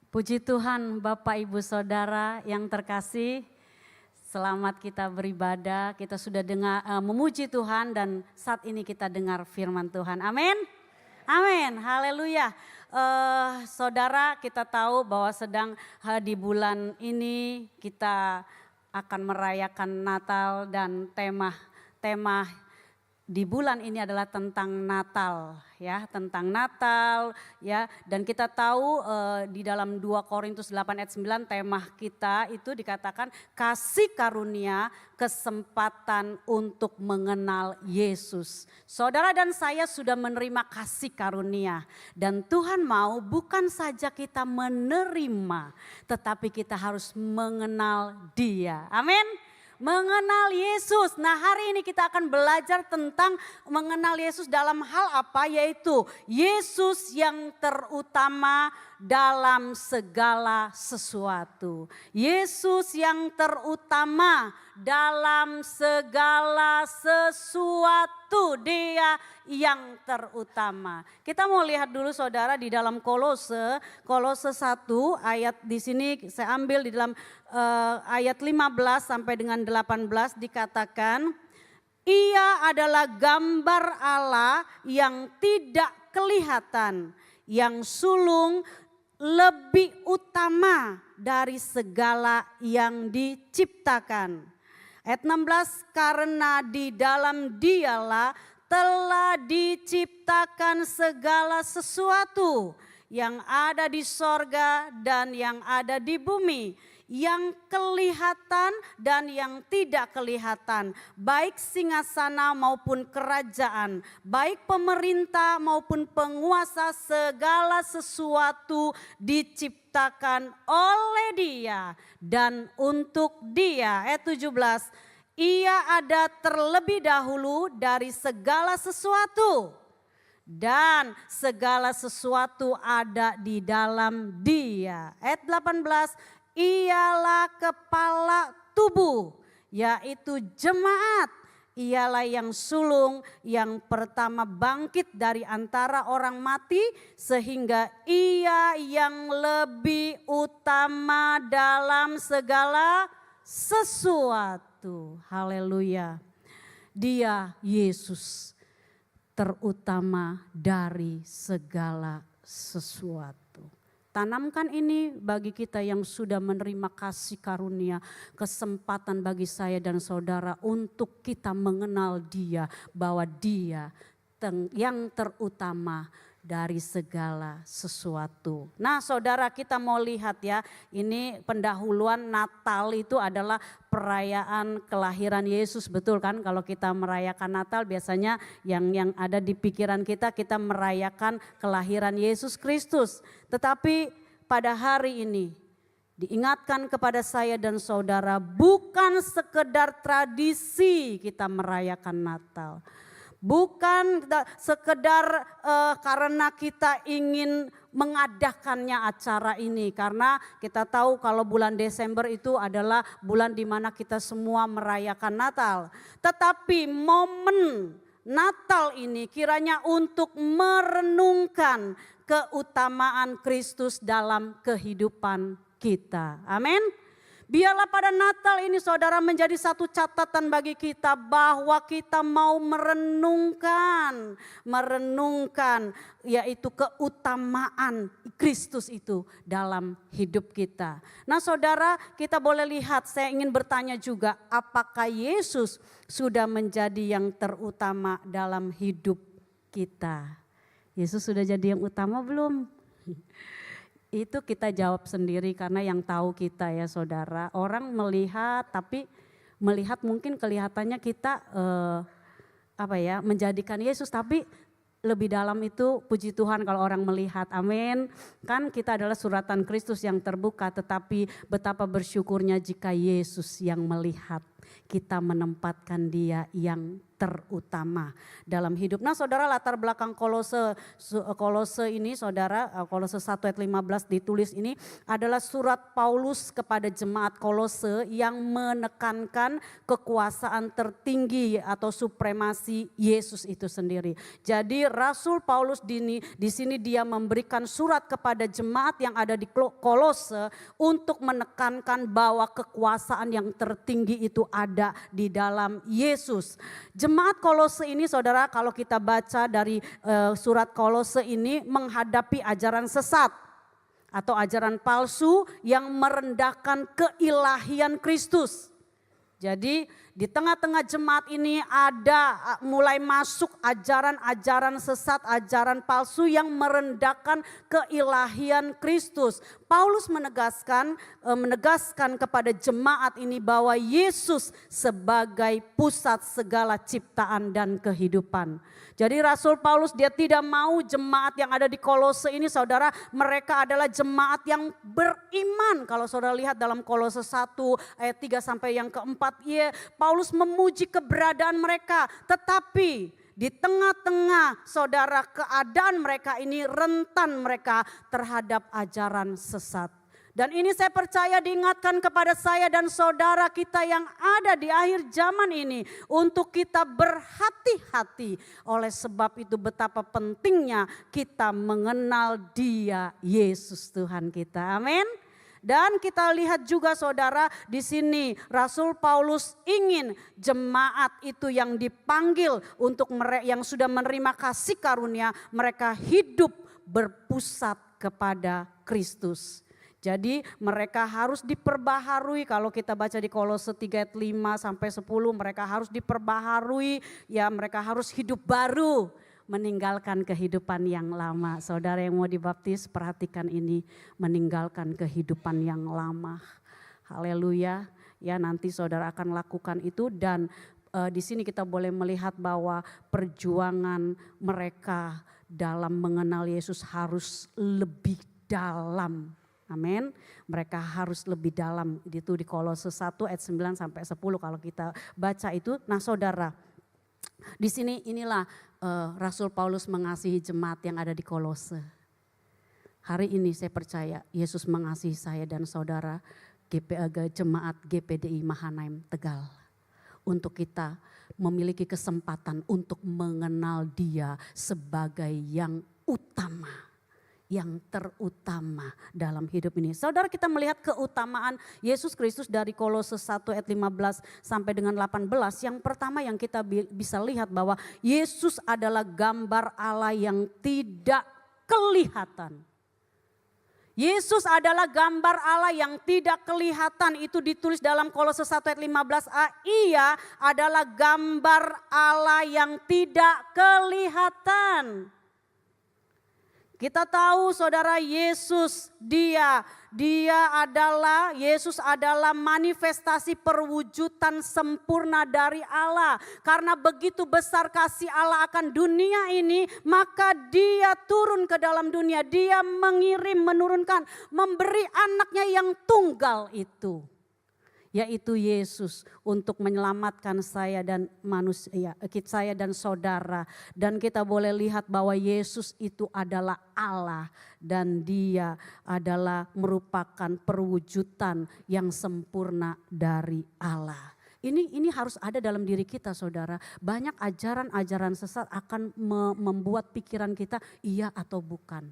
Puji Tuhan Bapak Ibu Saudara yang terkasih, selamat kita beribadah, kita sudah dengar memuji Tuhan dan saat ini kita dengar firman Tuhan, amin. Amin, haleluya. Saudara, kita tahu bahwa sedang di bulan ini kita akan merayakan Natal dan tema di bulan ini adalah tentang Natal ya, tentang Natal ya, dan kita tahu di dalam 2 Korintus 8 ayat 9 tema kita itu dikatakan kasih karunia kesempatan untuk mengenal Yesus. Saudara dan saya sudah menerima kasih karunia dan Tuhan mau bukan saja kita menerima tetapi kita harus mengenal Dia. Amin. Mengenal Yesus. Nah, hari ini kita akan belajar tentang mengenal Yesus dalam hal apa? Yaitu Yesus yang terutama dalam segala sesuatu. Yesus yang terutama dalam segala sesuatu. Dia yang terutama. Kita mau lihat dulu saudara di dalam Kolose 1 ayat di sini saya ambil di dalam ayat 15 sampai dengan 18 dikatakan, Ia adalah gambar Allah yang tidak kelihatan, yang sulung lebih utama dari segala yang diciptakan. Ayat 16, karena di dalam Dialah telah diciptakan segala sesuatu yang ada di sorga dan yang ada di bumi, yang kelihatan dan yang tidak kelihatan, baik singgasana maupun kerajaan, baik pemerintah maupun penguasa, segala sesuatu diciptakan oleh Dia dan untuk Dia. Ayat 17, Ia ada terlebih dahulu dari segala sesuatu dan segala sesuatu ada di dalam Dia. Ayat 18, Ialah kepala tubuh, yaitu jemaat. Ialah yang sulung yang pertama bangkit dari antara orang mati, sehingga Ia yang lebih utama dalam segala sesuatu. Haleluya. Dia Yesus terutama dari segala sesuatu. Tanamkan ini bagi kita yang sudah menerima kasih karunia, kesempatan bagi saya dan saudara untuk kita mengenal Dia, bahwa Dia yang terutama dari segala sesuatu. Nah saudara, kita mau lihat ya, ini pendahuluan Natal itu adalah perayaan kelahiran Yesus, betul kan? Kalau kita merayakan Natal biasanya yang ada di pikiran kita merayakan kelahiran Yesus Kristus. Tetapi pada hari ini diingatkan kepada saya dan saudara, bukan sekedar tradisi kita merayakan Natal. Bukan sekedar karena kita ingin mengadakannya acara ini. Karena kita tahu kalau bulan Desember itu adalah bulan di mana kita semua merayakan Natal. Tetapi momen Natal ini kiranya untuk merenungkan keutamaan Kristus dalam kehidupan kita. Amin. Biarlah pada Natal ini saudara menjadi satu catatan bagi kita bahwa kita mau merenungkan yaitu keutamaan Kristus itu dalam hidup kita. Nah saudara, kita boleh lihat, saya ingin bertanya juga, apakah Yesus sudah menjadi yang terutama dalam hidup kita? Yesus sudah jadi yang utama belum? Itu kita jawab sendiri karena yang tahu kita ya saudara. Orang melihat tapi melihat mungkin kelihatannya kita menjadikan Yesus, tapi lebih dalam itu puji Tuhan kalau orang melihat, amin. Kan kita adalah suratan Kristus yang terbuka, tetapi betapa bersyukurnya jika Yesus yang melihat, kita menempatkan Dia yang terutama dalam hidup. Nah saudara, latar belakang Kolose ini saudara, Kolose 1 ayat 15 ditulis ini adalah surat Paulus kepada jemaat Kolose yang menekankan kekuasaan tertinggi atau supremasi Yesus itu sendiri. Jadi Rasul Paulus di sini dia memberikan surat kepada jemaat yang ada di Kolose untuk menekankan bahwa kekuasaan yang tertinggi itu ada di dalam Yesus. Jemaat Kolose ini saudara, kalau kita baca dari surat Kolose ini menghadapi ajaran sesat atau ajaran palsu yang merendahkan keilahian Kristus. Jadi di tengah-tengah jemaat ini ada mulai masuk ajaran-ajaran sesat, ajaran palsu yang merendahkan keilahian Kristus. Paulus menegaskan kepada jemaat ini bahwa Yesus sebagai pusat segala ciptaan dan kehidupan. Jadi Rasul Paulus dia tidak mau jemaat yang ada di Kolose ini saudara, mereka adalah jemaat yang beriman. Kalau saudara lihat dalam Kolose 1 ayat 3 sampai yang keempat, Paulus memuji keberadaan mereka, tetapi di tengah-tengah saudara keadaan mereka ini rentan mereka terhadap ajaran sesat. Dan ini saya percaya diingatkan kepada saya dan saudara kita yang ada di akhir zaman ini untuk kita berhati-hati. Oleh sebab itu betapa pentingnya kita mengenal Dia, Yesus Tuhan kita. Amin. Dan kita lihat juga saudara di sini Rasul Paulus ingin jemaat itu yang dipanggil untuk yang sudah menerima kasih karunia, mereka hidup berpusat kepada Kristus. Jadi mereka harus diperbaharui, kalau kita baca di Kolose 3 ayat 5 sampai 10 mereka harus diperbaharui, ya mereka harus hidup baru. Meninggalkan kehidupan yang lama. Saudara yang mau dibaptis perhatikan ini, meninggalkan kehidupan yang lama. Haleluya. Ya nanti saudara akan lakukan itu dan di sini kita boleh melihat bahwa perjuangan mereka dalam mengenal Yesus harus lebih dalam. Amin. Mereka harus lebih dalam. Itu di Kolose 1 ayat 9 sampai 10 kalau kita baca itu. Nah saudara, di sini inilah Rasul Paulus mengasihi jemaat yang ada di Kolose. Hari ini saya percaya Yesus mengasihi saya dan saudara jemaat GPDI Mahanaim Tegal. Untuk kita memiliki kesempatan untuk mengenal Dia sebagai yang utama, yang terutama dalam hidup ini. Saudara, kita melihat keutamaan Yesus Kristus dari Kolose 1 ayat 15 sampai dengan 18. Yang pertama yang kita bisa lihat bahwa Yesus adalah gambar Allah yang tidak kelihatan. Yesus adalah gambar Allah yang tidak kelihatan, itu ditulis dalam Kolose 1 ayat 15a. Ia adalah gambar Allah yang tidak kelihatan. Kita tahu saudara Yesus Yesus adalah manifestasi perwujudan sempurna dari Allah. Karena begitu besar kasih Allah akan dunia ini, maka Dia turun ke dalam dunia. Dia menurunkan, memberi anaknya yang tunggal itu. Yaitu Yesus untuk menyelamatkan saya dan manusia, saya dan saudara. Dan kita boleh lihat bahwa Yesus itu adalah Allah dan Dia adalah merupakan perwujudan yang sempurna dari Allah. Ini harus ada dalam diri kita saudara. Banyak ajaran-ajaran sesat akan membuat pikiran kita iya atau bukan.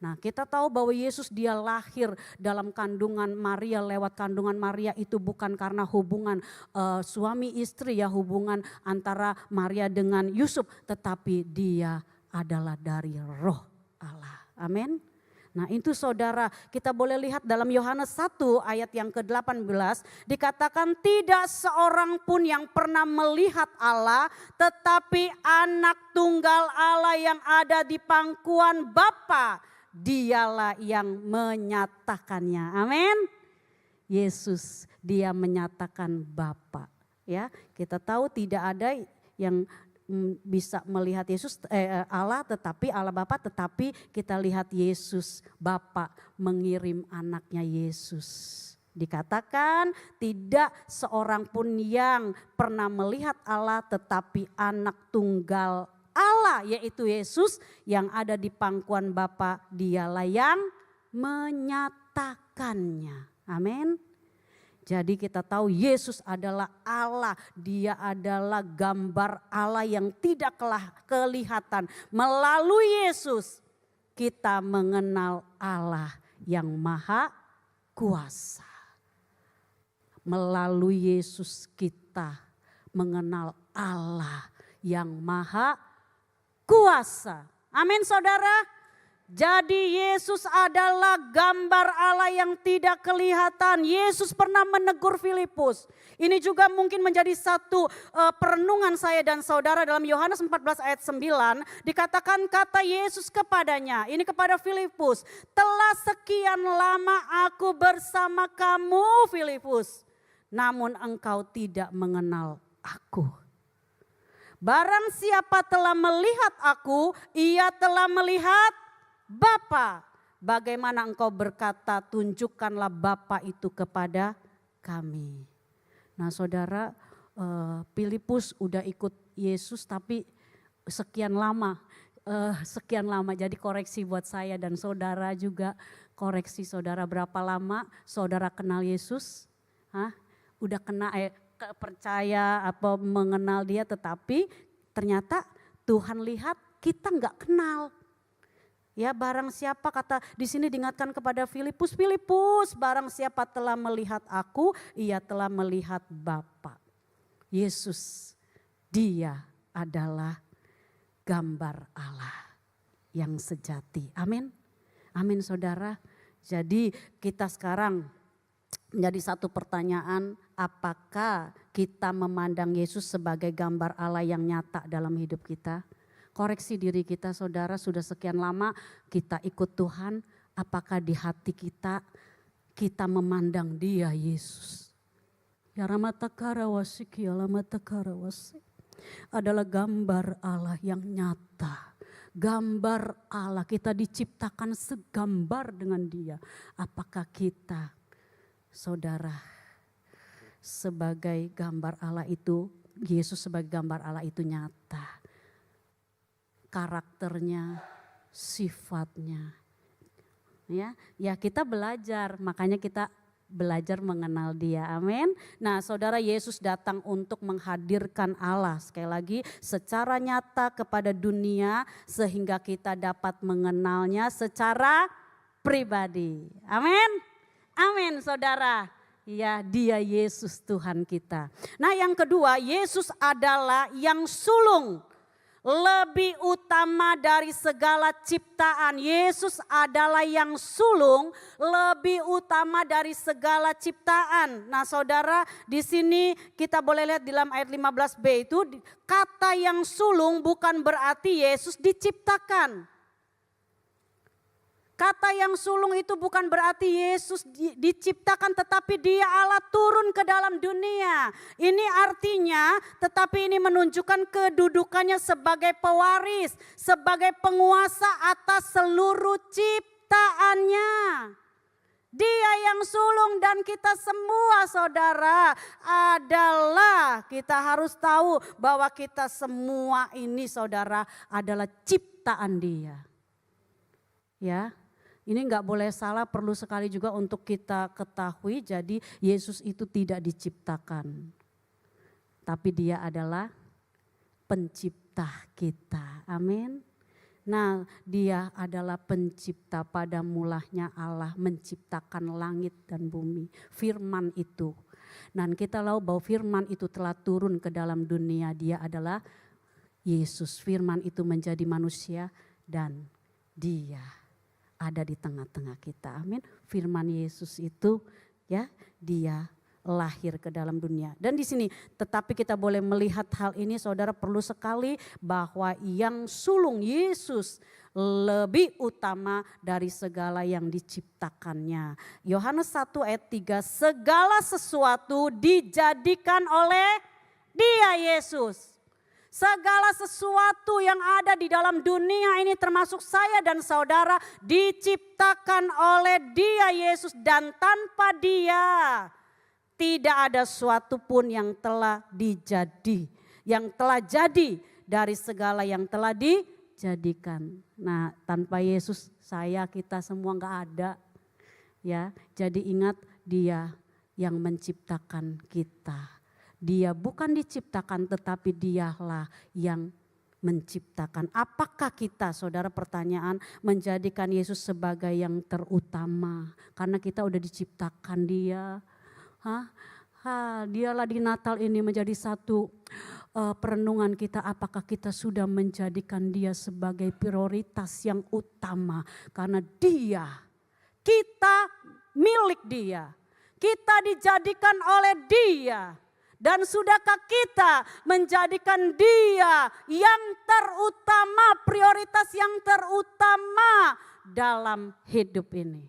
Nah kita tahu bahwa Yesus dia lahir dalam kandungan Maria, lewat kandungan Maria itu bukan karena hubungan suami istri ya, hubungan antara Maria dengan Yusuf, tetapi dia adalah dari Roh Allah. Amin. Nah itu saudara, kita boleh lihat dalam Yohanes 1 ayat yang ke-18 dikatakan tidak seorang pun yang pernah melihat Allah, tetapi anak tunggal Allah yang ada di pangkuan Bapa, Dialah yang menyatakannya. Amin. Yesus dia menyatakan Bapa. Ya, kita tahu tidak ada yang bisa melihat Yesus Allah tetapi Allah Bapa, tetapi kita lihat Yesus Bapa mengirim anaknya Yesus. Dikatakan tidak seorang pun yang pernah melihat Allah, tetapi anak tunggal Allah yaitu Yesus yang ada di pangkuan Bapa, dialah yang menyatakannya. Amin. Jadi kita tahu Yesus adalah Allah, dia adalah gambar Allah yang tidak kelihatan. Melalui Yesus kita mengenal Allah yang maha kuasa. Melalui Yesus kita mengenal Allah yang maha kuasa. Amin saudara. Jadi Yesus adalah gambar Allah yang tidak kelihatan. Yesus pernah menegur Filipus. Ini juga mungkin menjadi satu perenungan saya dan saudara dalam Yohanes 14 ayat 9. Dikatakan kata Yesus kepadanya, ini kepada Filipus. Telah sekian lama aku bersama kamu Filipus, namun engkau tidak mengenal aku. Barang siapa telah melihat aku, ia telah melihat Bapa. Bagaimana engkau berkata, tunjukkanlah Bapa itu kepada kami. Nah saudara, Filipus udah ikut Yesus tapi sekian lama. Jadi koreksi buat saya dan saudara juga, koreksi saudara, berapa lama saudara kenal Yesus? Udah percaya apa mengenal dia, tetapi ternyata Tuhan lihat kita nggak kenal. Ya, barang siapa, kata di sini diingatkan kepada Filipus, Filipus, barang siapa telah melihat aku, ia telah melihat Bapa. Yesus, dia adalah gambar Allah yang sejati. Amin. Amin saudara. Jadi kita sekarang menjadi satu pertanyaan, apakah kita memandang Yesus sebagai gambar Allah yang nyata dalam hidup kita? Koreksi diri kita saudara, sudah sekian lama kita ikut Tuhan, apakah di hati kita memandang dia Yesus? Ya ramatakarawasik, ya ramatakarawasik adalah gambar Allah yang nyata. Gambar Allah, kita diciptakan segambar dengan dia. Apakah kita saudara sebagai gambar Allah itu, Yesus sebagai gambar Allah itu nyata? Karakternya, sifatnya. Ya kita belajar, makanya kita belajar mengenal dia. Amin. Nah saudara, Yesus datang untuk menghadirkan Allah sekali lagi secara nyata kepada dunia sehingga kita dapat mengenalnya secara pribadi. Amin. Amin saudara. Ya, dia Yesus Tuhan kita. Nah yang kedua, Yesus adalah yang sulung. Lebih utama dari segala ciptaan. Yesus adalah yang sulung, lebih utama dari segala ciptaan. Nah saudara, di sini kita boleh lihat di dalam ayat 15b itu, kata yang sulung bukan berarti Yesus diciptakan. Kata yang sulung itu bukan berarti Yesus diciptakan, tetapi dia Allah turun ke dalam dunia. Ini artinya, tetapi ini menunjukkan kedudukannya sebagai pewaris, sebagai penguasa atas seluruh ciptaannya. Dia yang sulung dan kita semua saudara adalah, kita harus tahu bahwa kita semua ini saudara adalah ciptaan dia. Ya. Ini enggak boleh salah, perlu sekali juga untuk kita ketahui. Jadi Yesus itu tidak diciptakan, tapi dia adalah pencipta kita. Amin. Nah dia adalah pencipta, pada mulanya Allah menciptakan langit dan bumi. Firman itu. Dan kita tahu bahwa firman itu telah turun ke dalam dunia, dia adalah Yesus. Firman itu menjadi manusia dan dia ada di tengah-tengah kita. Amin. Firman Yesus itu ya, dia lahir ke dalam dunia. Dan di sini tetapi kita boleh melihat hal ini saudara, perlu sekali bahwa yang sulung Yesus lebih utama dari segala yang diciptakannya. Yohanes 1 ayat 3, segala sesuatu dijadikan oleh dia Yesus. Segala sesuatu yang ada di dalam dunia ini termasuk saya dan saudara diciptakan oleh Dia Yesus, dan tanpa Dia tidak ada suatu pun yang telah jadi dari segala yang telah dijadikan. Nah, tanpa Yesus kita semua nggak ada. Ya, jadi ingat Dia yang menciptakan kita. Dia bukan diciptakan, tetapi Dialah yang menciptakan. Apakah kita, saudara, pertanyaan, menjadikan Yesus sebagai yang terutama? Karena kita udah diciptakan Dia. Dialah di Natal ini menjadi satu perenungan kita. Apakah kita sudah menjadikan Dia sebagai prioritas yang utama? Karena kita milik Dia. Kita dijadikan oleh Dia. Dan sudahkah kita menjadikan Dia yang terutama, prioritas yang terutama dalam hidup ini?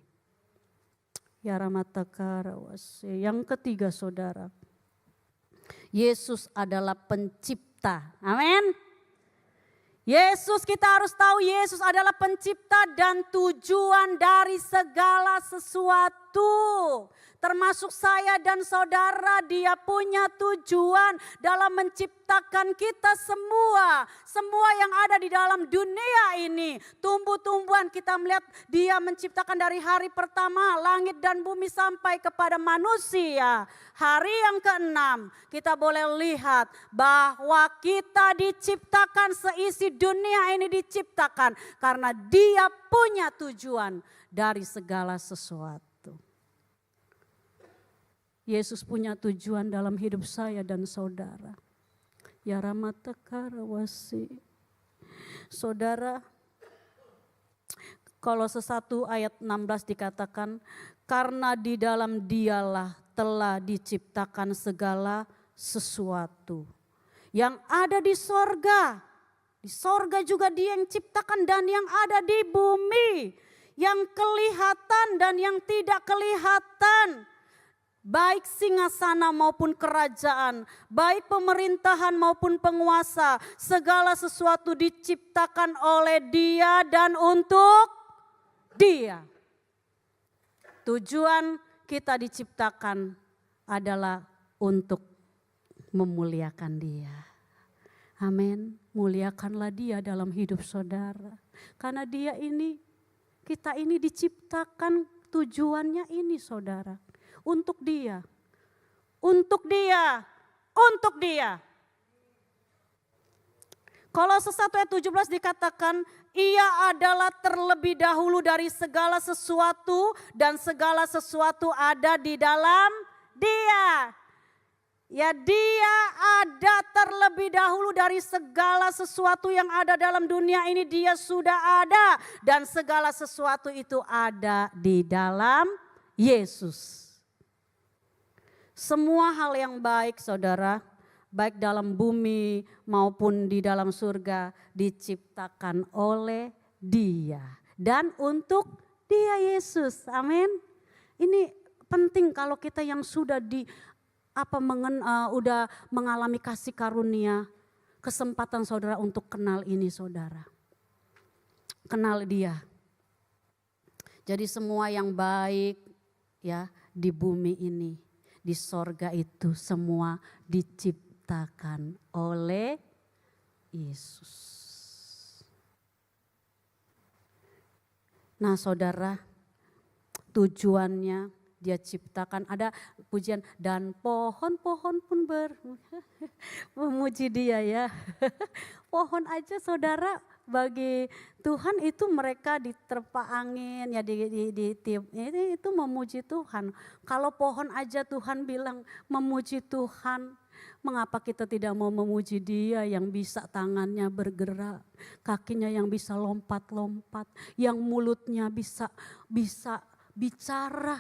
Ya Ramatakarwase. Yang ketiga, saudara, Yesus adalah pencipta. Amin. Yesus, kita harus tahu Yesus adalah pencipta dan tujuan dari segala sesuatu. Termasuk saya dan saudara, Dia punya tujuan dalam menciptakan kita semua. Semua yang ada di dalam dunia ini. Tumbuh-tumbuhan, kita melihat Dia menciptakan dari hari pertama langit dan bumi sampai kepada manusia. Hari yang ke-6 kita boleh lihat bahwa kita diciptakan, seisi dunia ini diciptakan karena Dia punya tujuan dari segala sesuatu. Yesus punya tujuan dalam hidup saya dan saudara. Ya Ramatakarwase. Saudara, Kolose 1 ayat 16 dikatakan, karena di dalam Dialah telah diciptakan segala sesuatu yang ada di sorga. Di sorga juga Dia yang ciptakan, dan yang ada di bumi, yang kelihatan dan yang tidak kelihatan. Baik singgasana maupun kerajaan, baik pemerintahan maupun penguasa, segala sesuatu diciptakan oleh Dia dan untuk Dia. Tujuan kita diciptakan adalah untuk memuliakan Dia. Amin. Muliakanlah Dia dalam hidup saudara. Karena Dia ini, kita ini diciptakan, tujuannya ini, saudara. Untuk Dia, untuk Dia, untuk Dia. Kolose 1 ayat 17 dikatakan, Ia adalah terlebih dahulu dari segala sesuatu, dan segala sesuatu ada di dalam Dia. Ya, Dia ada terlebih dahulu dari segala sesuatu yang ada dalam dunia ini. Dia sudah ada, dan segala sesuatu itu ada di dalam Yesus. Semua hal yang baik, saudara, baik dalam bumi maupun di dalam surga, diciptakan oleh Dia dan untuk Dia Yesus. Amin. Ini penting kalau kita yang sudah udah mengalami kasih karunia, kesempatan saudara untuk kenal ini, saudara. Kenal Dia. Jadi semua yang baik ya di bumi ini, di sorga itu semua diciptakan oleh Yesus. Nah, saudara, tujuannya Dia ciptakan, ada pujian, dan pohon-pohon pun memuji Dia ya. Pohon aja, saudara, bagi Tuhan itu mereka diterpa angin ya, ditiup, itu memuji Tuhan. Kalau pohon aja Tuhan bilang memuji Tuhan, mengapa kita tidak mau memuji Dia yang bisa tangannya bergerak, kakinya yang bisa lompat-lompat, yang mulutnya bisa bicara.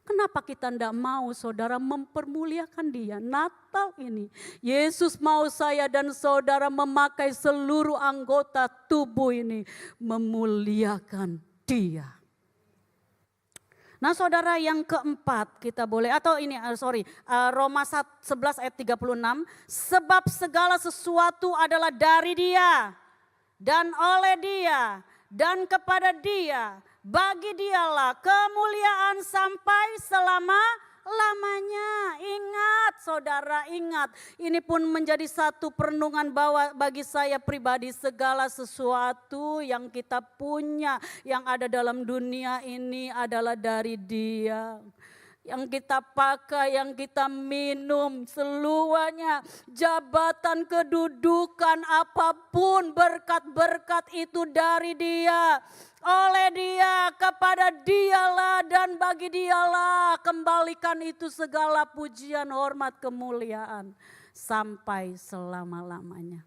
Kenapa kita tidak mau, saudara, mempermuliakan Dia? Natal ini Yesus mau saya dan saudara memakai seluruh anggota tubuh ini memuliakan Dia. Nah saudara, yang keempat kita boleh, atau ini Roma 11 ayat 36. Sebab segala sesuatu adalah dari Dia dan oleh Dia dan kepada Dia. Bagi Dialah kemuliaan sampai selama-lamanya. Ingat saudara, ingat. Ini pun menjadi satu perenungan bahwa bagi saya pribadi, segala sesuatu yang kita punya, yang ada dalam dunia ini adalah dari Dia. Yang kita pakai, yang kita minum, seluruhnya, jabatan, kedudukan, apapun, berkat-berkat itu dari Dia, oleh Dia, kepada Dialah dan bagi Dialah. Kembalikan itu segala pujian, hormat, kemuliaan sampai selama-lamanya.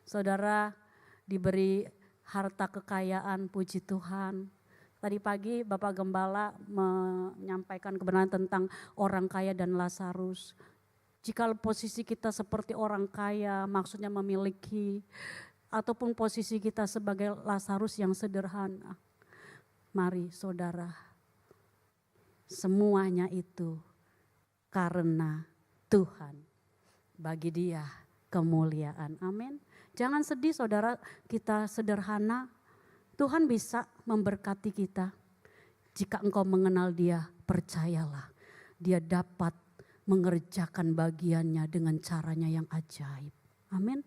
Saudara diberi harta kekayaan, puji Tuhan. Tadi pagi Bapak Gembala menyampaikan kebenaran tentang orang kaya dan Lazarus. Jika posisi kita seperti orang kaya, maksudnya memiliki, ataupun posisi kita sebagai Lazarus yang sederhana. Mari saudara, semuanya itu karena Tuhan. Bagi Dia kemuliaan. Amin. Jangan sedih saudara, kita sederhana. Tuhan bisa memberkati kita. Jika engkau mengenal Dia, percayalah. Dia dapat mengerjakan bagiannya dengan caranya yang ajaib. Amin.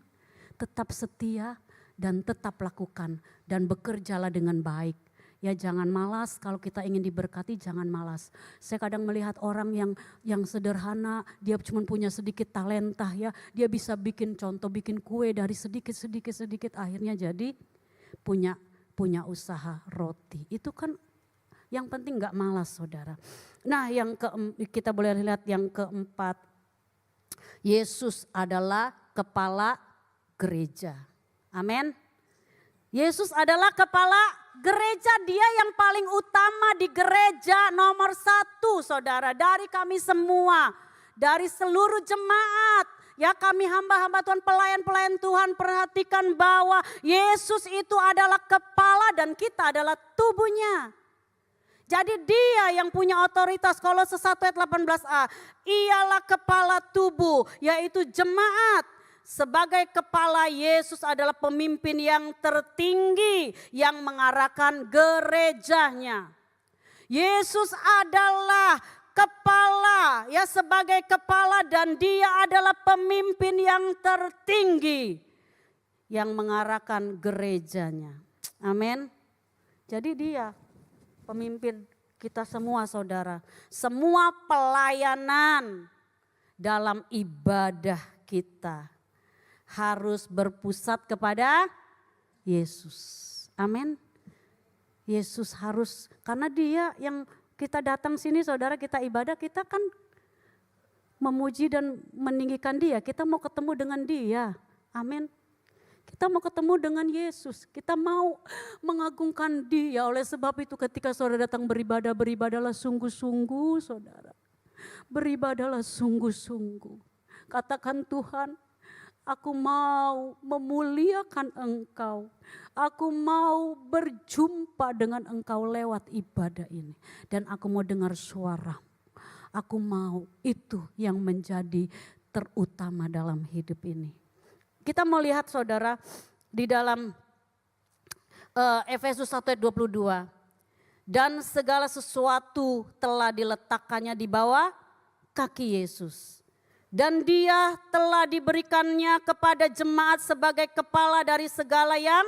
Tetap setia dan tetap lakukan dan bekerjalah dengan baik. Ya jangan malas, kalau kita ingin diberkati jangan malas. Saya kadang melihat orang yang sederhana, dia cuma punya sedikit talenta ya. Dia bisa bikin contoh, bikin kue dari sedikit, akhirnya jadi punya usaha roti. Itu kan yang penting gak malas saudara. Nah kita boleh lihat yang keempat. Yesus adalah kepala gereja. Amin. Yesus adalah kepala gereja, Dia yang paling utama di gereja, nomor 1 saudara. Dari kami semua, dari seluruh jemaat. Ya kami hamba-hamba Tuhan, pelayan-pelayan Tuhan, perhatikan bahwa Yesus itu adalah kepala dan kita adalah tubuhnya. Jadi Dia yang punya otoritas. Kolose 1 ayat 18a, ialah kepala tubuh, yaitu jemaat. Sebagai kepala, Yesus adalah pemimpin yang tertinggi yang mengarahkan gerejanya. Yesus adalah kepala, ya sebagai kepala, dan Dia adalah pemimpin yang tertinggi yang mengarahkan gerejanya. Amin. Jadi Dia pemimpin kita semua saudara. Semua pelayanan dalam ibadah kita harus berpusat kepada Yesus. Amin. Yesus harus, karena Dia yang kita datang sini saudara, kita ibadah, kita kan memuji dan meninggikan Dia. Kita mau ketemu dengan Dia. Amin. Kita mau ketemu dengan Yesus. Kita mau mengagungkan Dia. Oleh sebab itu ketika saudara datang beribadah, beribadahlah sungguh-sungguh saudara. Beribadahlah sungguh-sungguh. Katakan, Tuhan, aku mau memuliakan Engkau. Aku mau berjumpa dengan Engkau lewat ibadah ini. Dan aku mau dengar suara. Aku mau itu yang menjadi terutama dalam hidup ini. Kita mau lihat saudara di dalam Efesus 1 ayat 22. Dan segala sesuatu telah diletakkannya di bawah kaki Yesus. Dan Dia telah diberikannya kepada jemaat sebagai kepala dari segala yang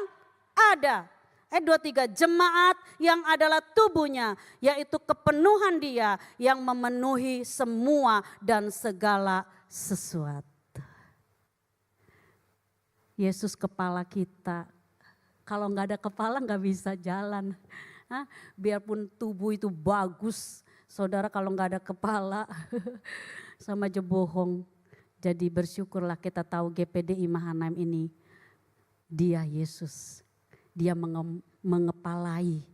ada. Ayat 23, jemaat yang adalah tubuhnya, yaitu kepenuhan Dia yang memenuhi semua dan segala sesuatu. Yesus kepala kita. Kalau nggak ada kepala nggak bisa jalan. Biarpun tubuh itu bagus, saudara kalau nggak ada kepala sama aja bohong. Jadi bersyukurlah kita tahu GPDI Mahanaim ini, Dia Yesus. Dia mengepalai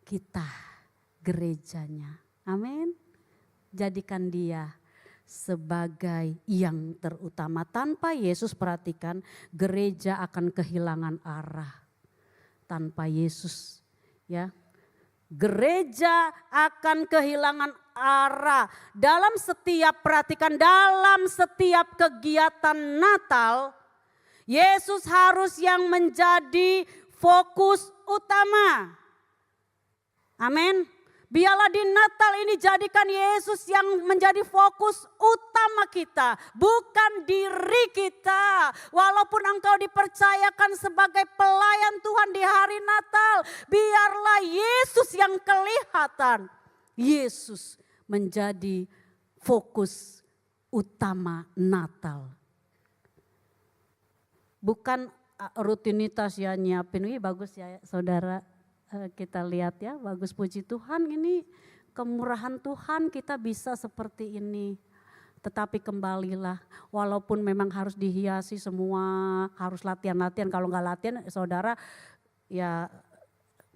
kita, gerejanya. Amin. Jadikan Dia sebagai yang terutama. Tanpa Yesus, perhatikan, gereja akan kehilangan arah. Tanpa Yesus, ya, gereja akan kehilangan arah. Perhatikan, dalam setiap kegiatan Natal, Yesus harus yang menjadi fokus utama. Amin. Biarlah di Natal ini jadikan Yesus yang menjadi fokus utama kita, bukan diri kita. Walaupun engkau dipercayakan sebagai pelayan Tuhan di hari Natal, biarlah Yesus yang kelihatan. Yesus menjadi fokus utama Natal. Bukan rutinitas ya nyiapin, wih bagus ya saudara. Kita lihat ya, bagus, puji Tuhan, ini kemurahan Tuhan kita bisa seperti ini. Tetapi kembalilah, walaupun memang harus dihiasi semua, harus latihan-latihan. Kalau nggak latihan saudara, ya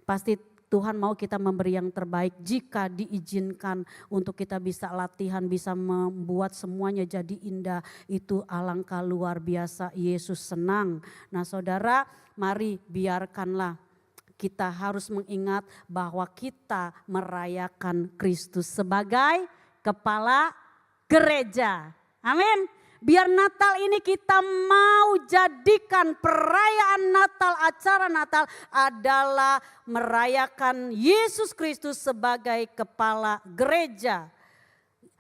pasti Tuhan mau kita memberi yang terbaik jika diizinkan untuk kita bisa latihan, bisa membuat semuanya jadi indah. Itu alangkah luar biasa, Yesus senang. Nah saudara, mari biarkanlah kita harus mengingat bahwa kita merayakan Kristus sebagai kepala gereja. Amin. Biar Natal ini kita mau jadikan perayaan Natal, acara Natal adalah merayakan Yesus Kristus sebagai kepala gereja.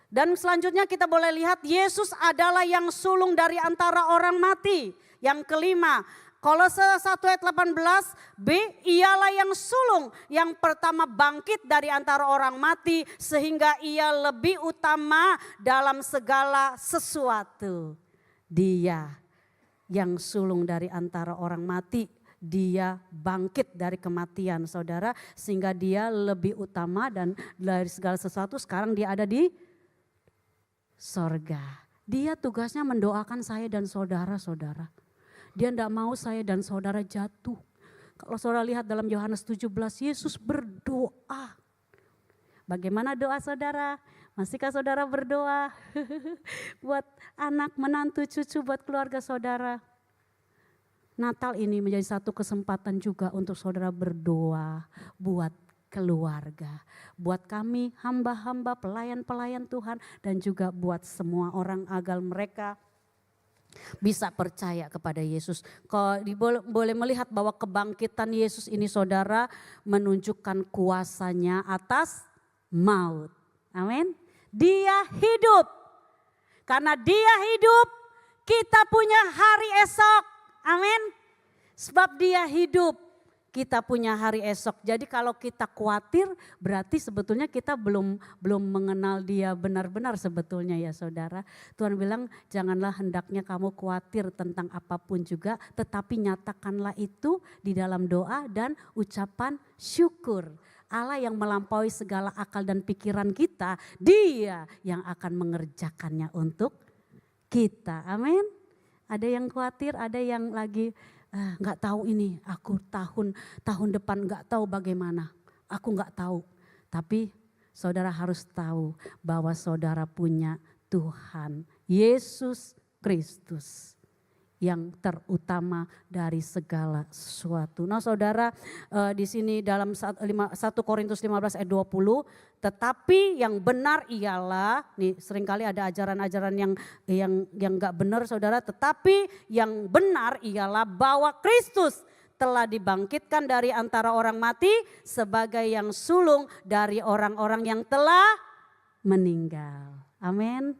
Dan selanjutnya kita boleh lihat Yesus adalah yang sulung dari antara orang mati. Yang kelima, Kolose 1 ayat 18b, ialah yang sulung yang pertama bangkit dari antara orang mati sehingga ia lebih utama dalam segala sesuatu. Dia yang sulung dari antara orang mati, dia bangkit dari kematian saudara, sehingga dia lebih utama dan dari segala sesuatu. Sekarang dia ada di sorga. Dia tugasnya mendoakan saya dan saudara-saudara. Dia tidak mau saya dan saudara jatuh. Kalau saudara lihat dalam Yohanes 17, Yesus berdoa. Bagaimana doa saudara? Masihkah saudara berdoa? Buat anak, menantu, cucu, buat keluarga saudara. Natal ini menjadi satu kesempatan juga untuk saudara berdoa buat keluarga. Buat kami hamba-hamba, pelayan-pelayan Tuhan, dan juga buat semua orang agar mereka bisa percaya kepada Yesus. Kalau boleh melihat bahwa kebangkitan Yesus ini saudara menunjukkan kuasanya atas maut. Amin. Dia hidup. Karena dia hidup, kita punya hari esok. Amin. Sebab dia hidup, kita punya hari esok. Jadi kalau kita khawatir berarti sebetulnya kita belum mengenal dia benar-benar sebetulnya ya saudara. Tuhan bilang janganlah hendaknya kamu khawatir tentang apapun juga, tetapi nyatakanlah itu di dalam doa dan ucapan syukur. Allah yang melampaui segala akal dan pikiran kita, dia yang akan mengerjakannya untuk kita. Amin. Ada yang khawatir, ada yang lagi nggak tahu ini, aku tahun depan nggak tahu bagaimana, aku nggak tahu. Tapi saudara harus tahu bahwa saudara punya Tuhan Yesus Kristus yang terutama dari segala sesuatu. Nah saudara, di sini dalam 1 Korintus 15 ayat 20, tetapi yang benar ialah, nih seringkali ada ajaran-ajaran yang gak benar saudara, tetapi yang benar ialah bahwa Kristus telah dibangkitkan dari antara orang mati sebagai yang sulung dari orang-orang yang telah meninggal. Amin.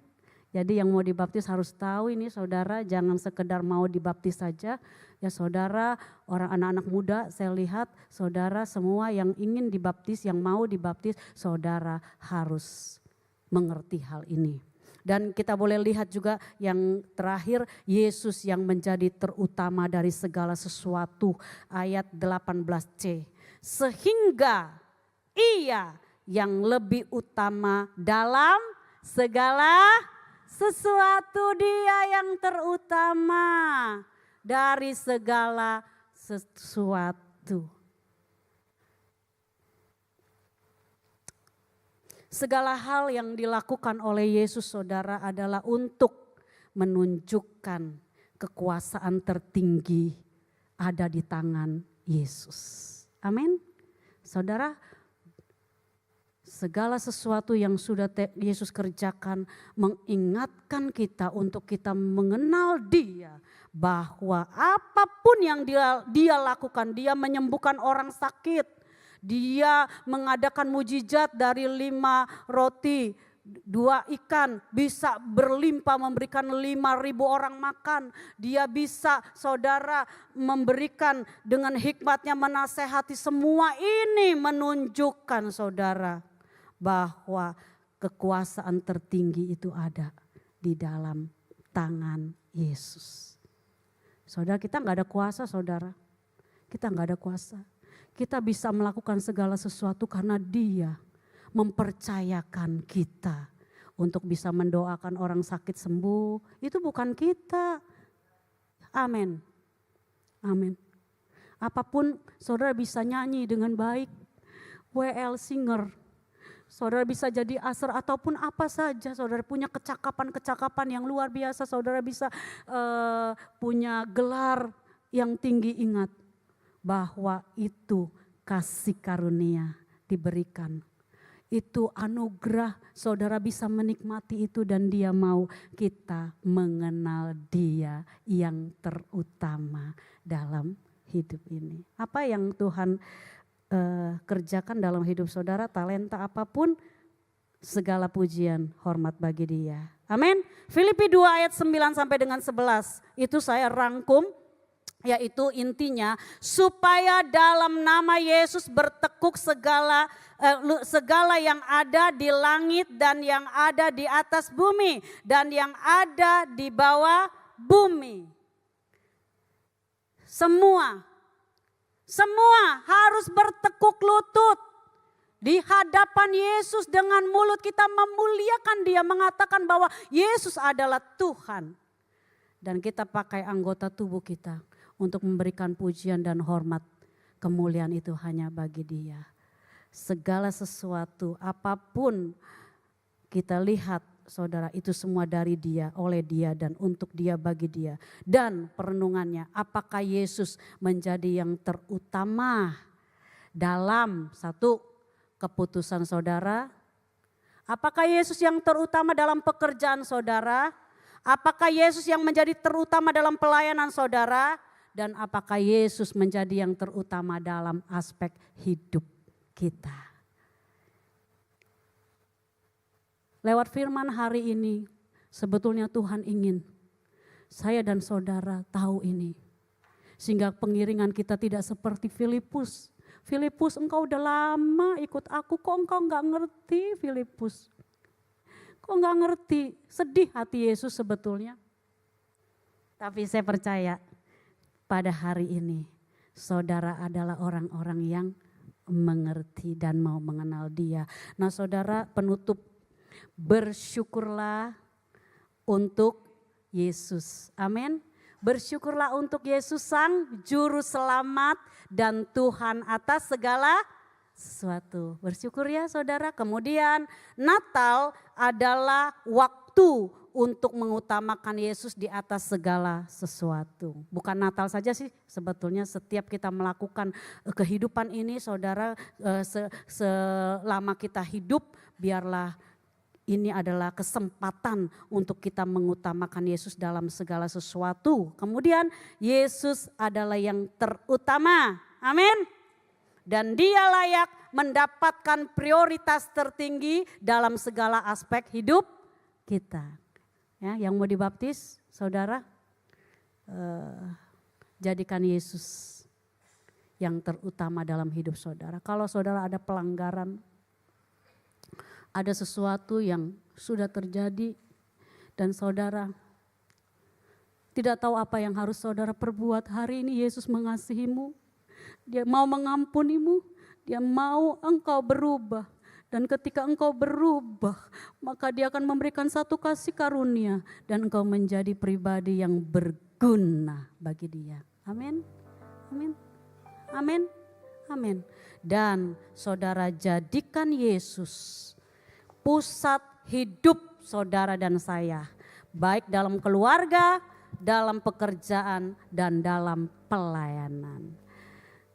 Jadi yang mau dibaptis harus tahu ini saudara, jangan sekedar mau dibaptis saja. Ya saudara, orang anak-anak muda saya lihat saudara semua yang ingin dibaptis, yang mau dibaptis, saudara harus mengerti hal ini. Dan kita boleh lihat juga yang terakhir, Yesus yang menjadi terutama dari segala sesuatu, ayat 18c. Sehingga ia yang lebih utama dalam segala sesuatu, dia yang terutama dari segala sesuatu. Segala hal yang dilakukan oleh Yesus saudara adalah untuk menunjukkan kekuasaan tertinggi ada di tangan Yesus. Amin. Saudara, Segala sesuatu yang sudah Yesus kerjakan mengingatkan kita untuk kita mengenal Dia. Bahwa apapun yang dia lakukan, Dia menyembuhkan orang sakit. Dia mengadakan mujizat dari 5 roti, 2 ikan bisa berlimpah memberikan 5.000 orang makan. Dia bisa saudara memberikan dengan hikmatnya menasehati. Semua ini menunjukkan saudara bahwa kekuasaan tertinggi itu ada di dalam tangan Yesus. Saudara, kita gak ada kuasa saudara. Kita gak ada kuasa. Kita bisa melakukan segala sesuatu karena Dia mempercayakan kita untuk bisa mendoakan orang sakit sembuh. Itu bukan kita. Amin. Amin. Apapun saudara bisa nyanyi dengan baik. WL singer. Saudara bisa jadi usher ataupun apa saja. Saudara punya kecakapan-kecakapan yang luar biasa. Saudara bisa punya gelar yang tinggi. Ingat bahwa itu kasih karunia diberikan. Itu anugerah, saudara bisa menikmati itu dan Dia mau kita mengenal Dia yang terutama dalam hidup ini. Apa yang Tuhan kerjakan dalam hidup saudara, talenta apapun, segala pujian, hormat bagi Dia. Amin. Filipi 2 ayat 9 sampai dengan 11, itu saya rangkum. Yaitu intinya supaya dalam nama Yesus bertekuk segala yang ada di langit dan yang ada di atas bumi dan yang ada di bawah bumi. Semua harus bertekuk lutut di hadapan Yesus, dengan mulut kita memuliakan Dia, mengatakan bahwa Yesus adalah Tuhan. Dan kita pakai anggota tubuh kita untuk memberikan pujian dan hormat. Kemuliaan itu hanya bagi Dia. Segala sesuatu, apapun kita lihat saudara, itu semua dari Dia, oleh Dia dan untuk Dia, bagi Dia. Dan perenungannya, apakah Yesus menjadi yang terutama dalam satu keputusan saudara? Apakah Yesus yang terutama dalam pekerjaan saudara? Apakah Yesus yang menjadi terutama dalam pelayanan saudara? Dan apakah Yesus menjadi yang terutama dalam aspek hidup kita? Lewat firman hari ini, sebetulnya Tuhan ingin saya dan saudara tahu ini. Sehingga pengiringan kita tidak seperti Filipus. Filipus, engkau udah lama ikut aku, kok engkau gak ngerti Filipus? Kok gak ngerti? Sedih hati Yesus sebetulnya. Tapi saya percaya pada hari ini saudara adalah orang-orang yang mengerti dan mau mengenal Dia. Nah saudara, penutup, bersyukurlah untuk Yesus. Amin. Bersyukurlah untuk Yesus Sang Juru Selamat dan Tuhan atas segala sesuatu. Bersyukur ya saudara. Kemudian Natal adalah waktu untuk mengutamakan Yesus di atas segala sesuatu. Bukan Natal saja sih, sebetulnya setiap kita melakukan kehidupan ini saudara, selama kita hidup, biarlah ini adalah kesempatan untuk kita mengutamakan Yesus dalam segala sesuatu. Kemudian Yesus adalah yang terutama. Amin. Dan Dia layak mendapatkan prioritas tertinggi dalam segala aspek hidup kita. Ya, yang mau dibaptis, saudara, jadikan Yesus yang terutama dalam hidup saudara. Kalau saudara ada pelanggaran, ada sesuatu yang sudah terjadi dan saudara tidak tahu apa yang harus saudara perbuat, hari ini Yesus mengasihimu. Dia mau mengampunimu, Dia mau engkau berubah. Dan ketika engkau berubah, maka Dia akan memberikan satu kasih karunia dan engkau menjadi pribadi yang berguna bagi Dia. Amin. Amin. Amin. Amin. Dan saudara, jadikan Yesus pusat hidup saudara dan saya, baik dalam keluarga, dalam pekerjaan, dan dalam pelayanan.